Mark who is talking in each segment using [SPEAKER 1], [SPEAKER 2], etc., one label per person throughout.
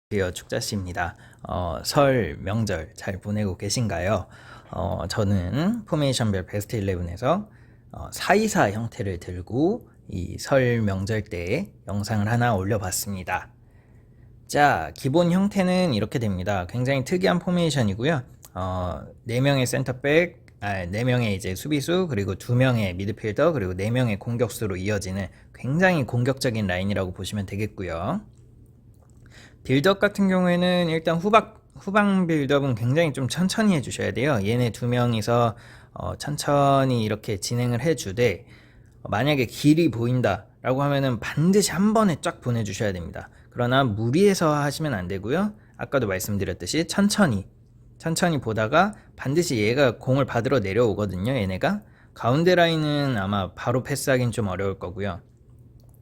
[SPEAKER 1] 드디어 축자씨입니다. 설 명절 잘 보내고 계신가요? 저는 포메이션별 베스트 11에서 424 형태를 들고 이 설 명절 때 영상을 하나 올려봤습니다. 자, 기본 형태는 이렇게 됩니다. 굉장히 특이한 포메이션이고요. 4명의 센터백, 4명의 이제 수비수, 그리고 2명의 미드필더, 그리고 4명의 공격수로 이어지는 굉장히 공격적인 라인이라고 보시면 되겠고요. 빌드업 같은 경우에는 일단 후방 빌드업은 굉장히 좀 천천히 해주셔야 돼요. 얘네 2명이서 천천히 이렇게 진행을 해주되, 만약에 길이 보인다 라고 하면은 반드시 한 번에 쫙 보내주셔야 됩니다. 그러나 무리해서 하시면 안 되고요. 아까도 말씀드렸듯이 천천히 보다가 반드시 얘가 공을 받으러 내려오거든요. 얘네가 가운데 라인은 아마 바로 패스하긴 좀 어려울 거고요.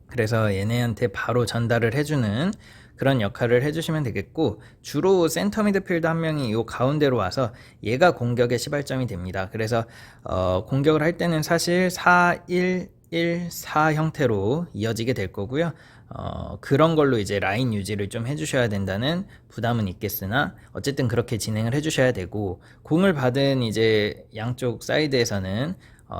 [SPEAKER 1] 그래서 얘네한테 바로 전달을 해주는 그런 역할을 해주시면 되겠고, 주로 센터 미드필더 한 명이 이 가운데로 와서 얘가 공격의 시발점이 됩니다. 그래서 공격을 할 때는 사실 4-1-1-4 형태로 이어지게 될 거고요. 그런 걸로 이제 라인 유지를 좀 해주셔야 된다는 부담은 있겠으나 어쨌든 그렇게 진행을 해주셔야 되고, 공을 받은 이제 양쪽 사이드에서는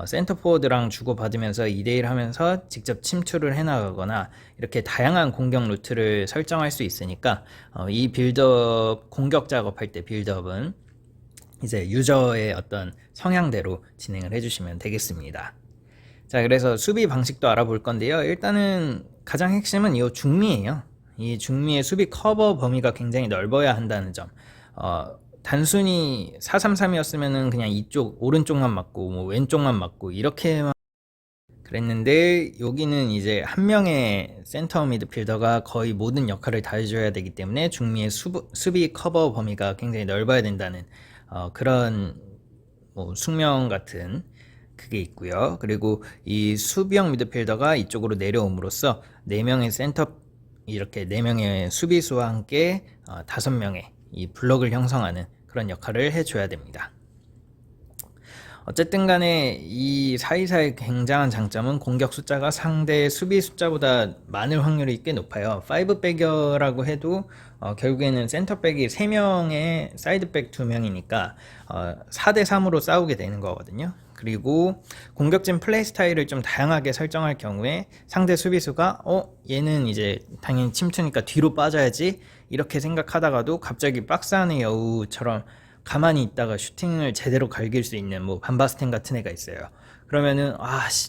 [SPEAKER 1] 센터 포워드랑 주고받으면서 2대1 하면서 직접 침투를 해나가거나 이렇게 다양한 공격 루트를 설정할 수 있으니까 이 빌드업, 공격 작업할 때 빌드업은 이제 유저의 어떤 성향대로 진행을 해주시면 되겠습니다. 자, 그래서 수비 방식도 알아볼 건데요. 일단은 가장 핵심은 이 중미예요. 이 중미의 수비 커버 범위가 굉장히 넓어야 한다는 점. 단순히 4-3-3이었으면은 그냥 이쪽 오른쪽만 맞고 뭐 왼쪽만 맞고 이렇게만 그랬는데, 여기는 이제 한 명의 센터 미드필더가 거의 모든 역할을 다 해줘야 되기 때문에 중미의 수비 커버 범위가 굉장히 넓어야 된다는 그런 뭐 숙명 같은 그게 있고요. 그리고 이 수비형 미드필더가 이쪽으로 내려옴으로써 4명의 센터, 이렇게 4명의 수비수와 함께 5명의 이 블럭을 형성하는 그런 역할을 해줘야 됩니다. 어쨌든 간에 이 424의 굉장한 장점은 공격 숫자가 상대 수비 숫자보다 많을 확률이 꽤 높아요. 5백이라고 해도 결국에는 센터백이 3명에 사이드백 2명이니까 4대3으로 싸우게 되는 거거든요. 그리고 공격진 플레이 스타일을 좀 다양하게 설정할 경우에 상대 수비수가 얘는 이제 당연히 침투니까 뒤로 빠져야지 이렇게 생각하다가도 갑자기 박스 안의 여우처럼 가만히 있다가 슈팅을 제대로 갈길 수 있는 뭐 반바스텐 같은 애가 있어요. 그러면은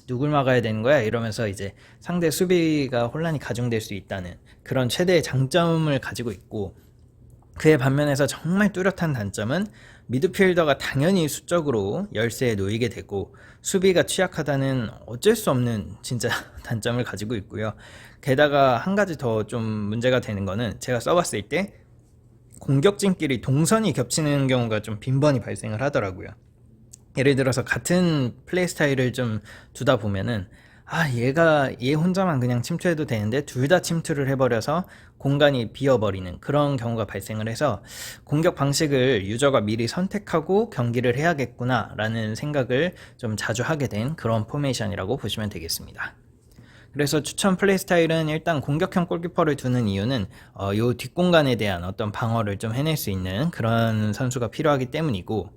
[SPEAKER 1] 누굴 막아야 되는 거야 이러면서 이제 상대 수비가 혼란이 가중될 수 있다는 그런 최대의 장점을 가지고 있고, 그에 반면에서 정말 뚜렷한 단점은 미드필더가 당연히 수적으로 열세에 놓이게 되고 수비가 취약하다는 어쩔 수 없는 진짜 단점을 가지고 있고요. 게다가 한 가지 더 좀 문제가 되는 거는, 제가 써봤을 때 공격진끼리 동선이 겹치는 경우가 좀 빈번히 발생을 하더라고요. 예를 들어서 같은 플레이 스타일을 좀 두다 보면은 얘 혼자만 그냥 침투해도 되는데 둘 다 침투를 해버려서 공간이 비어버리는 그런 경우가 발생을 해서 공격 방식을 유저가 미리 선택하고 경기를 해야겠구나 라는 생각을 좀 자주 하게 된 그런 포메이션이라고 보시면 되겠습니다. 그래서 추천 플레이 스타일은 일단 공격형 골키퍼를 두는 이유는 요 뒷공간에 대한 어떤 방어를 좀 해낼 수 있는 그런 선수가 필요하기 때문이고,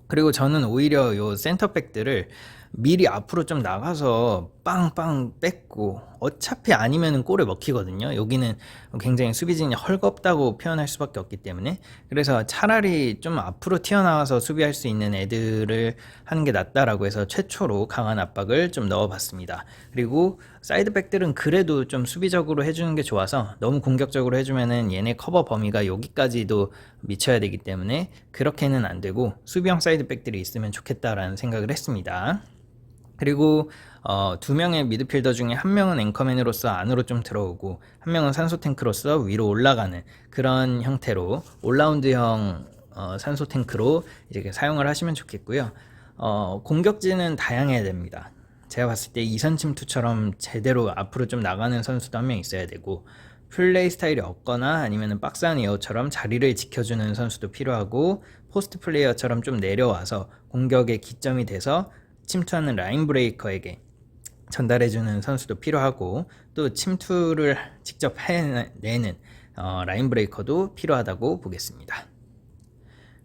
[SPEAKER 1] 그리고 저는 오히려 요 센터백들을 미리 앞으로 좀 나가서 빵빵 뺏고, 어차피 아니면은 골을 먹히거든요. 여기는 굉장히 수비진이 헐겁다고 표현할 수밖에 없기 때문에, 그래서 차라리 좀 앞으로 튀어나와서 수비할 수 있는 애들을 하는 게 낫다라고 해서 최초로 강한 압박을 좀 넣어봤습니다. 그리고 사이드백들은 그래도 좀 수비적으로 해주는 게 좋아서 너무 공격적으로 해주면은 얘네 커버 범위가 여기까지도 미쳐야 되기 때문에 그렇게는 안 되고 수비형 사이드백들이 있으면 좋겠다라는 생각을 했습니다. 그리고 2명의 미드필더 중에 1명은 앵커맨으로서 안으로 좀 들어오고 1명은 산소 탱크로서 위로 올라가는 그런 형태로 올라운드형 산소 탱크로 이렇게 사용을 하시면 좋겠고요. 공격진은 다양해야 됩니다. 제가 봤을 때 이선 침투처럼 제대로 앞으로 좀 나가는 선수도 한 명 있어야 되고, 플레이 스타일이 없거나 아니면 박스 안 에어처럼 자리를 지켜주는 선수도 필요하고, 포스트 플레이어처럼 좀 내려와서 공격의 기점이 돼서 침투하는 라인 브레이커에게 전달해주는 선수도 필요하고, 또 침투를 직접 해내는 라인 브레이커도 필요하다고 보겠습니다.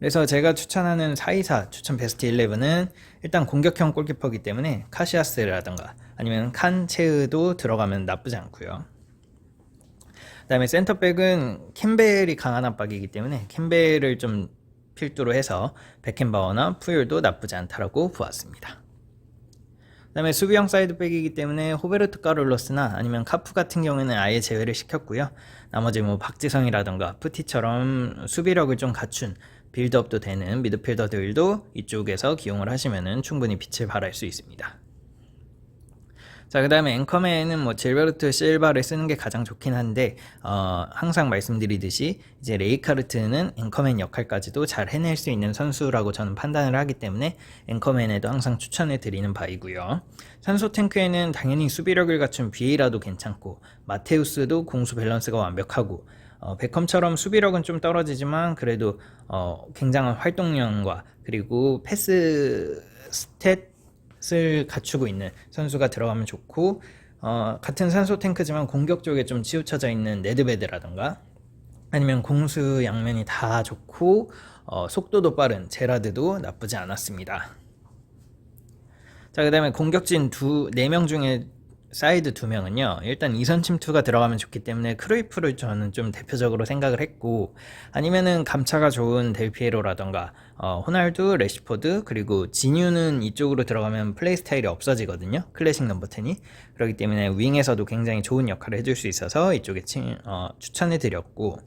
[SPEAKER 1] 그래서 제가 추천하는 424 추천 베스트 11은 일단 공격형 골키퍼이기 때문에 카시아스라던가 아니면 칸 체흐도 들어가면 나쁘지 않고요. 그 다음에 센터백은 캠벨이 강한 압박이기 때문에 캠벨을 좀 필두로 해서 베켄바워나 푸율도 나쁘지 않다라고 보았습니다. 그 다음에 수비형 사이드백이기 때문에 호베르토 카를로스나 아니면 카프 같은 경우에는 아예 제외를 시켰고요. 나머지 뭐 박지성이라던가 푸티처럼 수비력을 좀 갖춘 빌드업도 되는 미드필더들도 이쪽에서 기용을 하시면 충분히 빛을 발할 수 있습니다. 자, 그 다음에 앵커맨은 뭐 질베르토 실바를 쓰는 게 가장 좋긴 한데 항상 말씀드리듯이 이제 레이카르트는 앵커맨 역할까지도 잘 해낼 수 있는 선수라고 저는 판단을 하기 때문에 앵커맨에도 항상 추천해 드리는 바이고요. 산소 탱크에는 당연히 수비력을 갖춘 비에이라도 괜찮고 마테우스도 공수 밸런스가 완벽하고 베컴처럼 수비력은 좀 떨어지지만 그래도 굉장한 활동량과 그리고 패스 스탯을 갖추고 있는 선수가 들어가면 좋고 같은 산소 탱크지만 공격 쪽에 좀 치우쳐져 있는 네드베드라던가 아니면 공수 양면이 다 좋고 속도도 빠른 제라드도 나쁘지 않았습니다. 자, 그 다음에 공격진 4명 중에 사이드 2명은요 일단 2선 침투가 들어가면 좋기 때문에 크루이프를 저는 좀 대표적으로 생각을 했고 아니면은 감차가 좋은 델피에로라던가 호날두, 레시포드 그리고 지뉴는 이쪽으로 들어가면 플레이 스타일이 없어지거든요. 클래식 넘버 10이 그렇기 때문에 윙에서도 굉장히 좋은 역할을 해줄 수 있어서 이쪽에 추천해 드렸고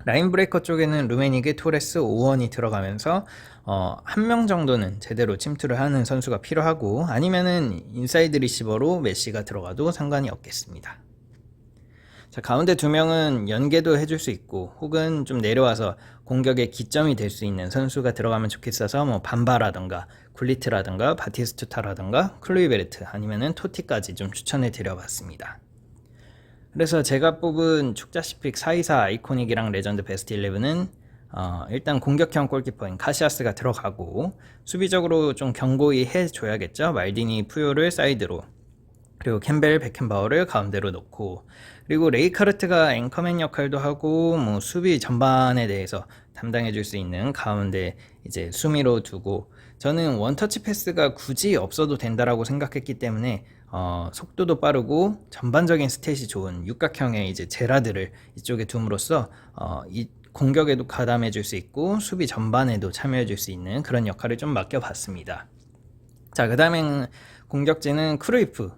[SPEAKER 1] 라인 브레이커 쪽에는 루메니게, 토레스, 오원이 들어가면서 한 명 정도는 제대로 침투를 하는 선수가 필요하고 아니면은 인사이드 리시버로 메시가 들어가도 상관이 없겠습니다. 자, 가운데 2명은 연계도 해줄 수 있고 혹은 좀 내려와서 공격의 기점이 될 수 있는 선수가 들어가면 좋겠어서 뭐 반바라던가 굴리트라던가 바티스투타라던가 클루이베르트 아니면은 토티까지 좀 추천해 드려봤습니다. 그래서 제가 뽑은 축자시픽 424 아이코닉이랑 레전드 베스트 11은 일단 공격형 골키퍼인 카시아스가 들어가고 수비적으로 좀 견고히 해줘야겠죠. 말디니, 푸요를 사이드로 그리고 캠벨, 베켄바워를 가운데로 놓고 그리고 레이카르트가 앵커맨 역할도 하고 뭐 수비 전반에 대해서 담당해줄 수 있는 가운데 이제 수미로 두고 저는 원터치 패스가 굳이 없어도 된다라고 생각했기 때문에 속도도 빠르고 전반적인 스탯이 좋은 육각형의 이제 제라드를 이쪽에 둠으로써 이 공격에도 가담해 줄 수 있고 수비 전반에도 참여해 줄 수 있는 그런 역할을 좀 맡겨봤습니다. 자, 그 다음엔 공격진은 크루이프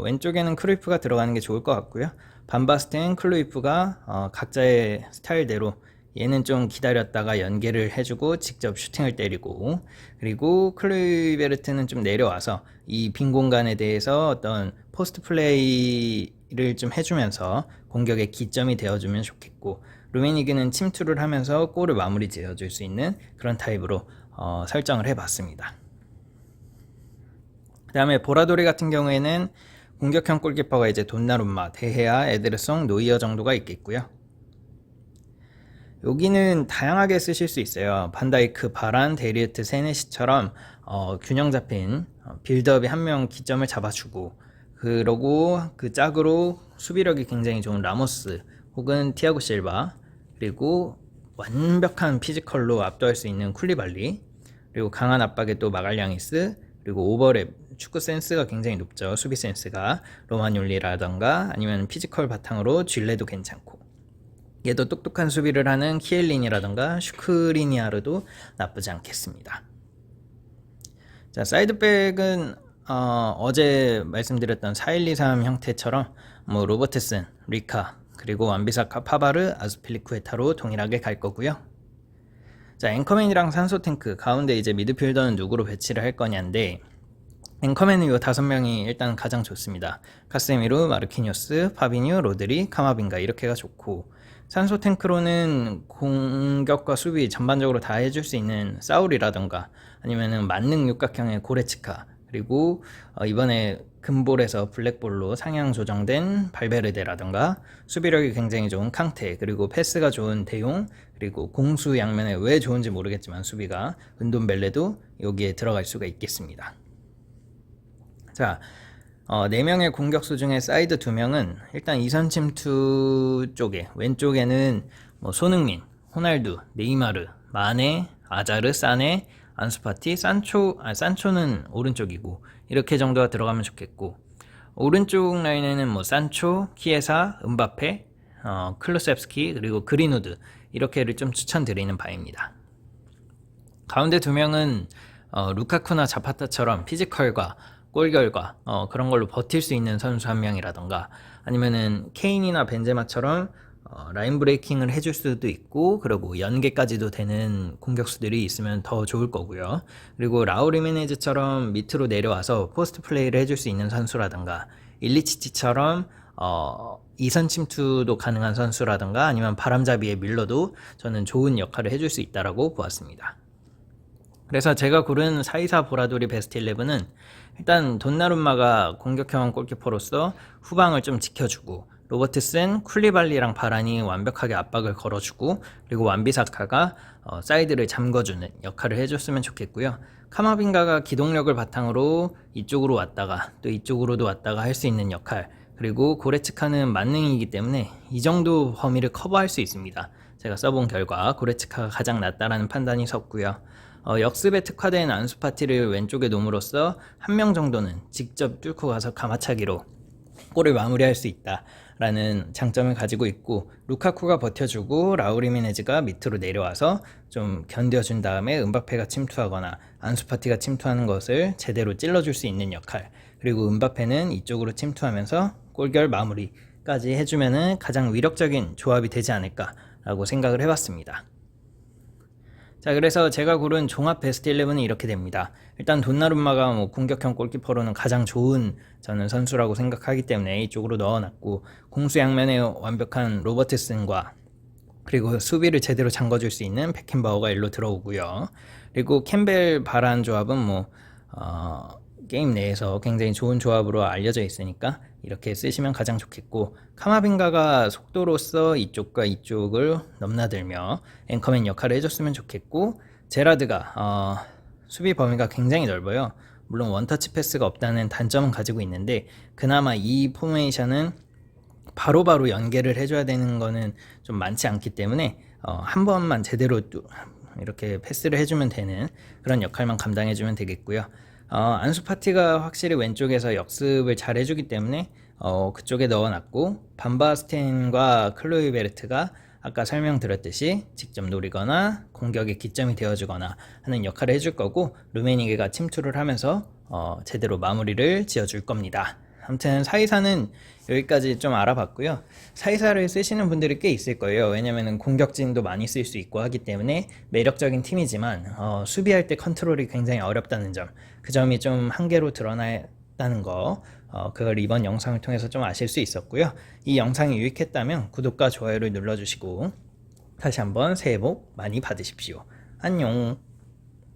[SPEAKER 1] 왼쪽에는 크루이프가 들어가는 게 좋을 것 같고요. 반바스텐, 클루이프가 각자의 스타일대로 얘는 좀 기다렸다가 연계를 해주고 직접 슈팅을 때리고 그리고 클루이베르트는 좀 내려와서 이 빈 공간에 대해서 어떤 포스트 플레이를 좀 해주면서 공격의 기점이 되어주면 좋겠고 루메니게는 침투를 하면서 골을 마무리 지어줄 수 있는 그런 타입으로 설정을 해봤습니다. 그 다음에 보라도리 같은 경우에는 공격형 골키퍼가 이제 돈나룸마, 데헤아, 에드르송, 노이어 정도가 있겠고요. 여기는 다양하게 쓰실 수 있어요. 반다이크, 바란, 데리우트, 세네시처럼 균형 잡힌 빌드업이 한 명 기점을 잡아주고 그러고 그 짝으로 수비력이 굉장히 좋은 라모스 혹은 티아고 실바 그리고 완벽한 피지컬로 압도할 수 있는 쿨리발리 그리고 강한 압박에 또 마갈량이스 그리고 오버랩 축구 센스가 굉장히 높죠. 수비 센스가 로마뇰리라던가 아니면 피지컬 바탕으로 쥘레도 괜찮고 얘도 똑똑한 수비를 하는 키엘린이라던가 슈크리니아르도 나쁘지 않겠습니다. 자, 사이드백은 어제 말씀드렸던 4123 형태처럼 뭐 로버트슨, 리카, 그리고 완비사카, 파바르, 아스필리쿠에타로 동일하게 갈 거고요. 자, 앵커맨이랑 산소탱크 가운데 이제 미드필더는 누구로 배치를 할 거냐인데 앵커맨은 이 5명이 일단 가장 좋습니다. 카세미루, 마르키뉴스, 파비뉴, 로드리, 카마빈가 이렇게가 좋고 산소 탱크로는 공격과 수비 전반적으로 다 해줄 수 있는 사울이라던가 아니면은 만능 육각형의 고레츠카 그리고 이번에 금볼에서 블랙볼로 상향 조정된 발베르데라던가 수비력이 굉장히 좋은 캉테 그리고 패스가 좋은 대용 그리고 공수 양면에 왜 좋은지 모르겠지만 수비가 은돈벨레도 여기에 들어갈 수가 있겠습니다. 자, 4명의 공격수 중에 사이드 2명은 일단 이선 침투 쪽에 왼쪽에는 뭐 손흥민, 호날두, 네이마르, 마네, 아자르, 사네, 안수파티, 산초는 오른쪽이고 이렇게 정도가 들어가면 좋겠고 오른쪽 라인에는 뭐 산초, 키에사, 음바페, 클루셉스키 그리고 그린우드 이렇게를 좀 추천드리는 바입니다. 가운데 2명은 루카쿠나 자파타처럼 피지컬과 골결과 그런 걸로 버틸 수 있는 선수 한 명이라던가 아니면은 케인이나 벤제마처럼 라인 브레이킹을 해줄 수도 있고 그리고 연계까지도 되는 공격수들이 있으면 더 좋을 거고요. 그리고 라울 히메네즈처럼 밑으로 내려와서 포스트 플레이를 해줄 수 있는 선수라던가 일리치치처럼 이선 침투도 가능한 선수라던가 아니면 바람잡이의 밀러도 저는 좋은 역할을 해줄 수 있다라고 보았습니다. 그래서 제가 고른 4-2-4 보라돌이 베스트 11은 일단 돈나룸마가 공격형 골키퍼로서 후방을 좀 지켜주고 로버트슨, 쿨리발리랑 바란이 완벽하게 압박을 걸어주고 그리고 완비사카가 사이드를 잠궈주는 역할을 해줬으면 좋겠고요. 카마빈가가 기동력을 바탕으로 이쪽으로 왔다가 또 이쪽으로도 왔다가 할 수 있는 역할 그리고 고레츠카는 만능이기 때문에 이 정도 범위를 커버할 수 있습니다. 제가 써본 결과 고레츠카가 가장 낫다라는 판단이 섰고요. 역습에 특화된 안수파티를 왼쪽에 놓음으로써 한 명 정도는 직접 뚫고 가서 가마차기로 골을 마무리할 수 있다라는 장점을 가지고 있고 루카쿠가 버텨주고 라울 히메네즈가 밑으로 내려와서 좀 견뎌준 다음에 음바페가 침투하거나 안수파티가 침투하는 것을 제대로 찔러줄 수 있는 역할 그리고 음바페는 이쪽으로 침투하면서 골결 마무리까지 해주면은 가장 위력적인 조합이 되지 않을까라고 생각을 해봤습니다. 자, 그래서 제가 고른 종합 베스트 11은 이렇게 됩니다. 일단 돈나룸마가 뭐 공격형 골키퍼로는 가장 좋은 저는 선수라고 생각하기 때문에 이쪽으로 넣어놨고 공수양면에 완벽한 로버트슨과 그리고 수비를 제대로 잠궈줄 수 있는 베켄바워가 일로 들어오고요. 그리고 캠벨 바란 조합은 게임 내에서 굉장히 좋은 조합으로 알려져 있으니까 이렇게 쓰시면 가장 좋겠고 카마빈가가 속도로서 이쪽과 이쪽을 넘나들며 앵커맨 역할을 해줬으면 좋겠고 제라드가 수비 범위가 굉장히 넓어요. 물론 원터치 패스가 없다는 단점은 가지고 있는데 그나마 이 포메이션은 바로바로 연계를 해줘야 되는 거는 좀 많지 않기 때문에 한 번만 제대로 이렇게 패스를 해주면 되는 그런 역할만 감당해주면 되겠고요. 안수파티가 확실히 왼쪽에서 역습을 잘 해주기 때문에 그쪽에 넣어놨고 반바스텐과 클로이베르트가 아까 설명드렸듯이 직접 노리거나 공격의 기점이 되어주거나 하는 역할을 해줄 거고 루메니게가 침투를 하면서 제대로 마무리를 지어줄 겁니다. 아무튼 4-2-4는 여기까지 좀 알아봤고요. 4-2-4를 쓰시는 분들이 꽤 있을 거예요. 왜냐면은 공격진도 많이 쓸 수 있고 하기 때문에 매력적인 팀이지만 수비할 때 컨트롤이 굉장히 어렵다는 점, 그 점이 좀 한계로 드러났다는 거, 그걸 이번 영상을 통해서 좀 아실 수 있었고요. 이 영상이 유익했다면 구독과 좋아요를 눌러주시고 다시 한번 새해 복 많이 받으십시오. 안녕.